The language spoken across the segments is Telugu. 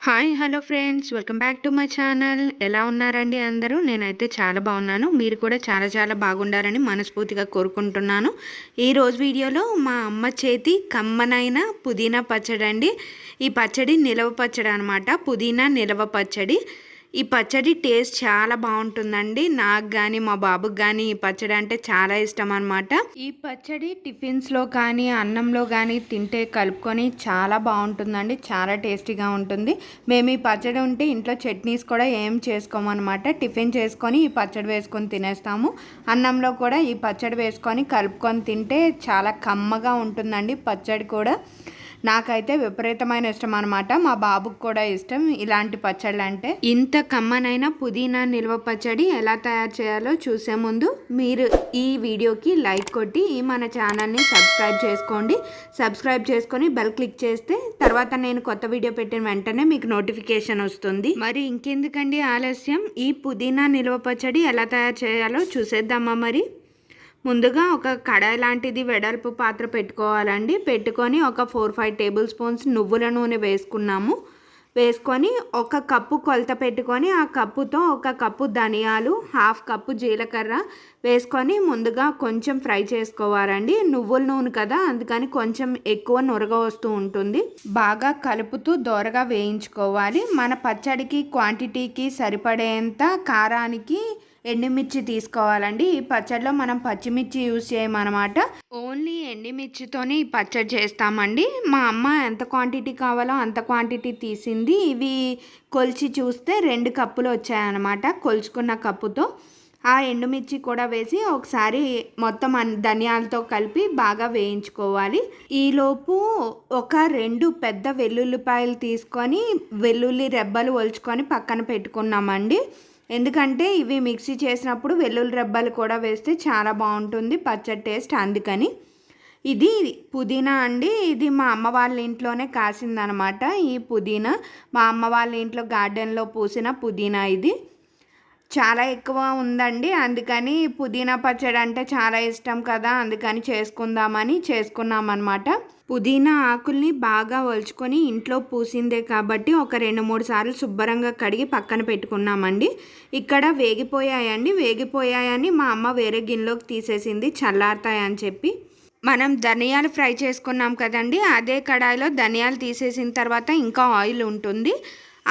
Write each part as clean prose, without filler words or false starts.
Hi! Hello friends. Welcome back to my channel. ఎలా ఉన్నారండి అందరూ? నేనైతే చాలా బాగున్నాను. మీరు కూడా చాలా చాలా బాగుండాలని మనస్ఫూర్తిగా కోరుకుంటున్నాను. ఈరోజు వీడియోలో మా అమ్మ చేతి కమ్మనైన పుదీనా పచ్చడండి. ఈ పచ్చడి నిలవ పచ్చడి అనమాట. పుదీనా నిలవ పచ్చడి. ఈ పచ్చడి టేస్ట్ చాలా బాగుంటుందండి. నాకు కానీ మా బాబుకి కానీ ఈ పచ్చడి అంటే చాలా ఇష్టం అనమాట. ఈ పచ్చడి టిఫిన్స్లో కానీ అన్నంలో కానీ తింటే కలుపుకొని చాలా బాగుంటుందండి. చాలా టేస్టీగా ఉంటుంది. మేము ఈ పచ్చడి ఉంటే ఇంట్లో చట్నీస్ కూడా ఏం చేసుకోమన్నమాట. టిఫిన్ చేసుకొని ఈ పచ్చడి వేసుకొని తినేస్తాము. అన్నంలో కూడా ఈ పచ్చడి వేసుకొని కలుపుకొని తింటే చాలా కమ్మగా ఉంటుందండి పచ్చడి కూడా. నాకైతే విపరీతమైన ఇష్టం అనమాట. మా బాబుకి కూడా ఇష్టం ఇలాంటి పచ్చళ్ళు అంటే. ఇంత కమ్మనైన పుదీనా నిల్వ పచ్చడి ఎలా తయారు చేయాలో చూసే ముందు మీరు ఈ వీడియోకి లైక్ కొట్టి మన ఛానల్ని సబ్స్క్రైబ్ చేసుకోండి. సబ్స్క్రైబ్ చేసుకొని బెల్ క్లిక్ చేస్తే తర్వాత నేను కొత్త వీడియో పెట్టిన వెంటనే మీకు నోటిఫికేషన్ వస్తుంది. మరి ఇంకెందుకండి ఆలస్యం, ఈ పుదీనా నిల్వ పచ్చడి ఎలా తయారు చేయాలో చూసేద్దామా మరి. ముందుగా ఒక కడాయి లాంటిది వెడల్పు పాత్ర పెట్టుకోవాలండి. పెట్టుకొని ఒక 4-5 టేబుల్ స్పూన్స్ నువ్వుల నూనె వేసుకొని ఒక కప్పు కొలత పెట్టుకొని ఆ కప్పుతో ఒక కప్పు ధనియాలు, హాఫ్ కప్పు జీలకర్ర వేసుకొని ముందుగా కొంచెం ఫ్రై చేసుకోవాలండి. నువ్వుల నూనె కదా, అందుకని కొంచెం ఎక్కువ నురగ వస్తూ ఉంటుంది. బాగా కలుపుతూ దోరగా వేయించుకోవాలి. మన పచ్చడికి క్వాంటిటీకి సరిపడేంత కారానికి ఎండుమిర్చి తీసుకోవాలండి. ఈ పచ్చడిలో మనం పచ్చిమిర్చి యూజ్ చేయమన్నమాట. ఓన్లీ ఎండుమిర్చితోనే ఈ పచ్చడి చేస్తామండి. మా అమ్మ ఎంత క్వాంటిటీ కావాలో అంత క్వాంటిటీ తీసింది. ఇవి కొలిచి చూస్తే 2 కప్పులు వచ్చాయన్నమాట. కొలుచుకున్న కప్పుతో ఆ ఎండుమిర్చి కూడా వేసి ఒకసారి మొత్తం ధనియాలతో కలిపి బాగా వేయించుకోవాలి. ఈలోపు ఒక 2 పెద్ద వెల్లుల్లిపాయలు తీసుకొని వెల్లుల్లి రెబ్బలు ఒలుచుకొని పక్కన పెట్టుకున్నామండి. ఎందుకంటే ఇవి మిక్సీ చేసినప్పుడు వెల్లుల్లి రెబ్బలు కూడా వేస్తే చాలా బాగుంటుంది పచ్చడి టేస్ట్, అందుకని. ఇది పుదీనా అండి. ఇది మా అమ్మ వాళ్ళ ఇంట్లోనే కాసిందనమాట. ఈ పుదీనా మా అమ్మ వాళ్ళ ఇంట్లో గార్డెన్లో పూసిన పుదీనా. ఇది చాలా ఎక్కువ ఉందండి, అందుకని పుదీనా పచ్చడి అంటే చాలా ఇష్టం కదా, అందుకని చేసుకున్నామన్నమాట. పుదీనా ఆకుల్ని బాగా ఒలుచుకొని ఇంట్లో పూసిందే కాబట్టి ఒక 2-3 సార్లు శుభ్రంగా కడిగి పక్కన పెట్టుకున్నామండి. ఇక్కడ వేగిపోయాయని మా అమ్మ వేరే గిన్నెలోకి తీసేసింది చల్లారుతాయని చెప్పి. మనం ధనియాలు ఫ్రై చేసుకున్నాం కదండి, అదే కడాయిలో ధనియాలు తీసేసిన తర్వాత ఇంకా ఆయిల్ ఉంటుంది.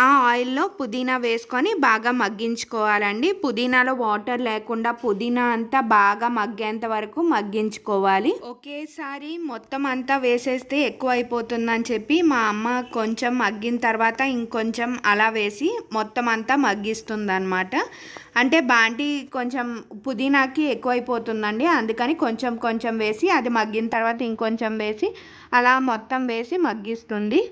ఆ ఆయిల్లో పుదీనా వేసుకొని బాగా మగ్గించుకోవాలండి. పుదీనాలో వాటర్ లేకుండా పుదీనా అంతా బాగా మగ్గేంత వరకు మగ్గించుకోవాలి. ఒకేసారి మొత్తం అంతా వేసేస్తే ఎక్కువ అయిపోతుందని చెప్పి మా అమ్మ కొంచెం మగ్గిన తర్వాత ఇంకొంచెం అలా వేసి మొత్తం అంతా మగ్గిస్తుందన్నమాట. అంటే బాంటి కొంచెం పుదీనాకి ఎక్కువైపోతుందండి, అందుకని కొంచెం కొంచెం వేసి అది మగ్గిన తర్వాత ఇంకొంచెం వేసి అలా మొత్తం వేసి మగ్గిస్తుంది.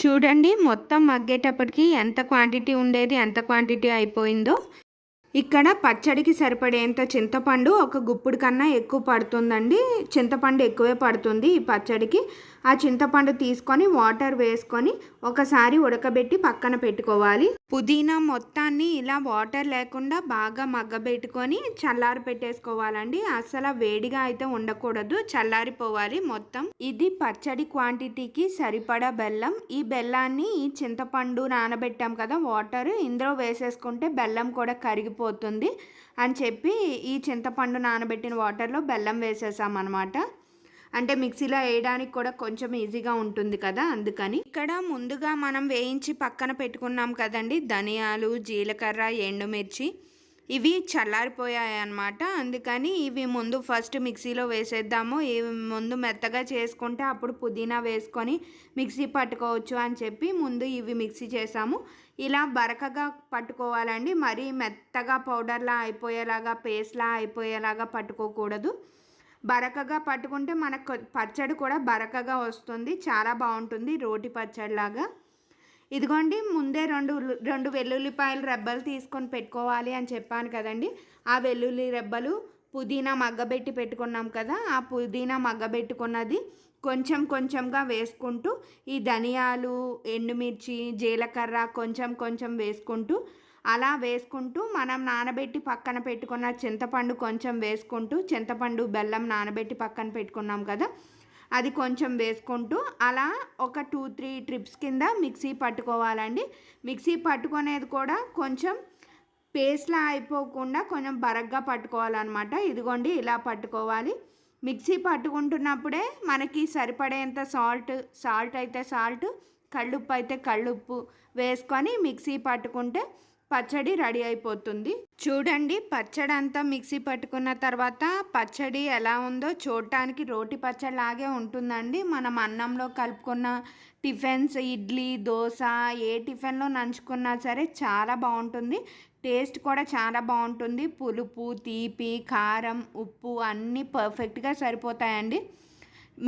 చూడండి మొత్తం మగ్గేటప్పటికి ఎంత క్వాంటిటీ ఉండేది ఎంత క్వాంటిటీ అయిపోయిందో. ఇక్కడ పచ్చడికి సరిపడేంత చింతపండు ఒక గుప్పుడు కన్నా ఎక్కువ పడుతుందండి. చింతపండు ఎక్కువే పడుతుంది ఈ పచ్చడికి. ఆ చింతపండు తీసుకొని వాటర్ వేసుకొని ఒకసారి ఉడకబెట్టి పక్కన పెట్టుకోవాలి. పుదీనా మొత్తాన్ని ఇలా వాటర్ లేకుండా బాగా మగ్గబెట్టుకొని చల్లారి పెట్టేసుకోవాలండి. అసలు వేడిగా అయితే ఉండకూడదు, చల్లారిపోవాలి మొత్తం. ఇది పచ్చడి క్వాంటిటీకి సరిపడా బెల్లం. ఈ బెల్లాన్ని ఈ చింతపండు నానబెట్టాం కదా వాటర్, ఇందులో వేసేసుకుంటే బెల్లం కూడా కరిగిపోతుంది అని చెప్పి ఈ చింతపండు నానబెట్టిన వాటర్లో బెల్లం వేసేసామన్నమాట. అంటే మిక్సీలో వేయడానికి కూడా కొంచెం ఈజీగా ఉంటుంది కదా, అందుకని. ఇక్కడ ముందుగా మనం వేయించి పక్కన పెట్టుకున్నాం కదండి ధనియాలు, జీలకర్ర, ఎండుమిర్చి, ఇవి చల్లారిపోయాయి అన్నమాట. అందుకని ఇవి ముందు ఫస్ట్ మిక్సీలో వేసేద్దాము. ఇవి ముందు మెత్తగా చేసుకుంటే అప్పుడు పుదీనా వేసుకొని మిక్సీ పట్టుకోవచ్చు అని చెప్పి ముందు ఇవి మిక్సీ చేసాము. ఇలా బరకగా పట్టుకోవాలండి, మరీ మెత్తగా పౌడర్లా అయిపోయేలాగా పేస్ట్లా అయిపోయేలాగా పట్టుకోకూడదు. బరకగా పట్టుకుంటే మనకు పచ్చడి కూడా బరకగా వస్తుంది, చాలా బాగుంటుంది రోటి పచ్చడిలాగా. ఇదిగోండి ముందే రెండు వెల్లుల్లిపాయలు రెబ్బలు తీసుకొని పెట్టుకోవాలి అని చెప్పాను కదండి. ఆ వెల్లుల్లి రెబ్బలు పుదీనా మగ్గబెట్టి పెట్టుకున్నాం కదా, ఆ పుదీనా మగ్గబెట్టుకున్నది కొంచెం కొంచెంగా వేసుకుంటూ ఈ ధనియాలు, ఎండుమిర్చి, జీలకర్ర కొంచెం కొంచెం వేసుకుంటూ అలా వేసుకుంటూ మనం నానబెట్టి పక్కన పెట్టుకున్న చింతపండు కొంచెం వేసుకుంటూ, చింతపండు బెల్లం నానబెట్టి పక్కన పెట్టుకున్నాం కదా, అది కొంచెం వేసుకుంటూ అలా ఒక 2-3 ట్రిప్స్ కింద మిక్సీ పట్టుకోవాలండి. మిక్సీ పట్టుకునేది కూడా కొంచెం పేస్ట్లా అయిపోకుండా కొంచెం బరగ్గా పట్టుకోవాలన్నమాట. ఇదిగోండి ఇలా పట్టుకోవాలి. మిక్సీ పట్టుకుంటున్నప్పుడే మనకి సరిపడేంత సాల్ట్ అయితే సాల్ట్, కళ్ళుప్పు అయితే కళ్ళుప్పు వేసుకొని మిక్సీ పట్టుకుంటే పచ్చడి రెడీ అయిపోతుంది. చూడండి, పచ్చడి అంతా మిక్సీ పట్టుకున్న తర్వాత పచ్చడి ఎలా ఉందో చూడటానికి రోటి పచ్చడి లాగే ఉంటుందండి. మనం అన్నంలో కలుపుకున్న టిఫిన్స్, ఇడ్లీ, దోశ ఏ టిఫిన్లో నంచుకున్నా సరే చాలా బాగుంటుంది. టేస్ట్ కూడా చాలా బాగుంటుంది. పులుపు, తీపి, కారం, ఉప్పు అన్నీ పర్ఫెక్ట్గా సరిపోతాయండి.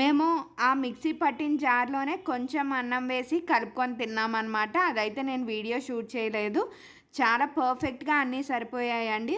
మేము ఆ మిక్సీ పట్టిన జార్లోనే కొంచెం అన్నం వేసి కలుపుకొని తిన్నామన్నమాట. అదైతే నేను వీడియో షూట్ చేయలేదు. చాలా పర్ఫెక్ట్గా అన్నీ సరిపోయాయండి.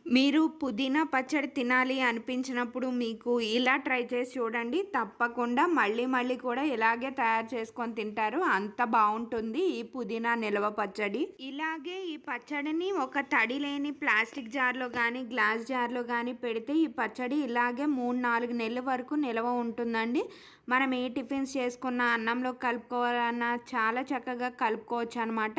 మీరు పుదీనా పచ్చడి తినాలి అనిపించినప్పుడు మీకు ఇలా ట్రై చేసి చూడండి. తప్పకుండా మళ్ళీ మళ్ళీ కూడా ఇలాగే తయారు చేసుకొని తింటారు. అంత బాగుంటుంది ఈ పుదీనా నిల్వ పచ్చడి. ఇలాగే ఈ పచ్చడిని ఒక తడి లేని ప్లాస్టిక్ జార్లో కానీ గ్లాస్ జార్లో కానీ పెడితే ఈ పచ్చడి ఇలాగే 3-4 నెలల వరకు నిల్వ ఉంటుందండి. మనం ఏ టిఫిన్స్ చేసుకున్న అన్నంలో కలుపుకోవాలన్నా చాలా చక్కగా కలుపుకోవచ్చు అనమాట.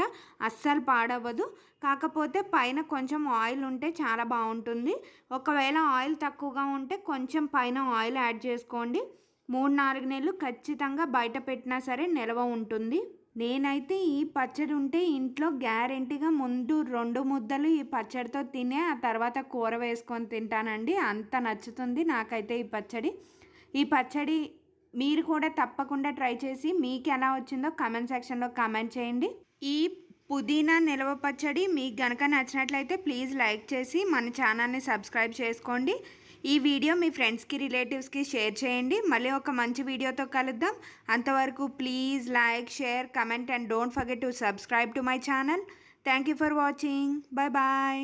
అస్సలు పాడవదు. కాకపోతే పైన కొంచెం ఆయిల్ ఉంటే చాలా బాగుంటుంది. ఒకవేళ ఆయిల్ తక్కువగా ఉంటే కొంచెం పైన ఆయిల్ యాడ్ చేసుకోండి. 3-4 నెలలు ఖచ్చితంగా బయట పెట్టినా సరే నిల్వ ఉంటుంది. నేనైతే ఈ పచ్చడి ఉంటే ఇంట్లో గ్యారెంటీగా ముందు 2 ముద్దలు ఈ పచ్చడితో తినే ఆ తర్వాత కూర వేసుకొని తింటానండి. అంత నచ్చుతుంది నాకైతే ఈ పచ్చడి. ఈ పచ్చడి మీరు కూడా తప్పకుండా ట్రై చేసి మీకు ఎలా వచ్చిందో కామెంట్ సెక్షన్లో కామెంట్ చేయండి. ఈ పుదీనా నిల్వ పచ్చడి మీకు గనక నచ్చినట్లయితే ప్లీజ్ లైక్ చేసి మన ఛానల్ని సబ్స్క్రైబ్ చేసుకోండి. ఈ వీడియో మీ ఫ్రెండ్స్కి, రిలేటివ్స్కి షేర్ చేయండి. మళ్ళీ ఒక మంచి వీడియోతో కలుద్దాం. అంతవరకు please like, share, comment and don't forget to subscribe to my channel. Thank you for watching. Bye bye.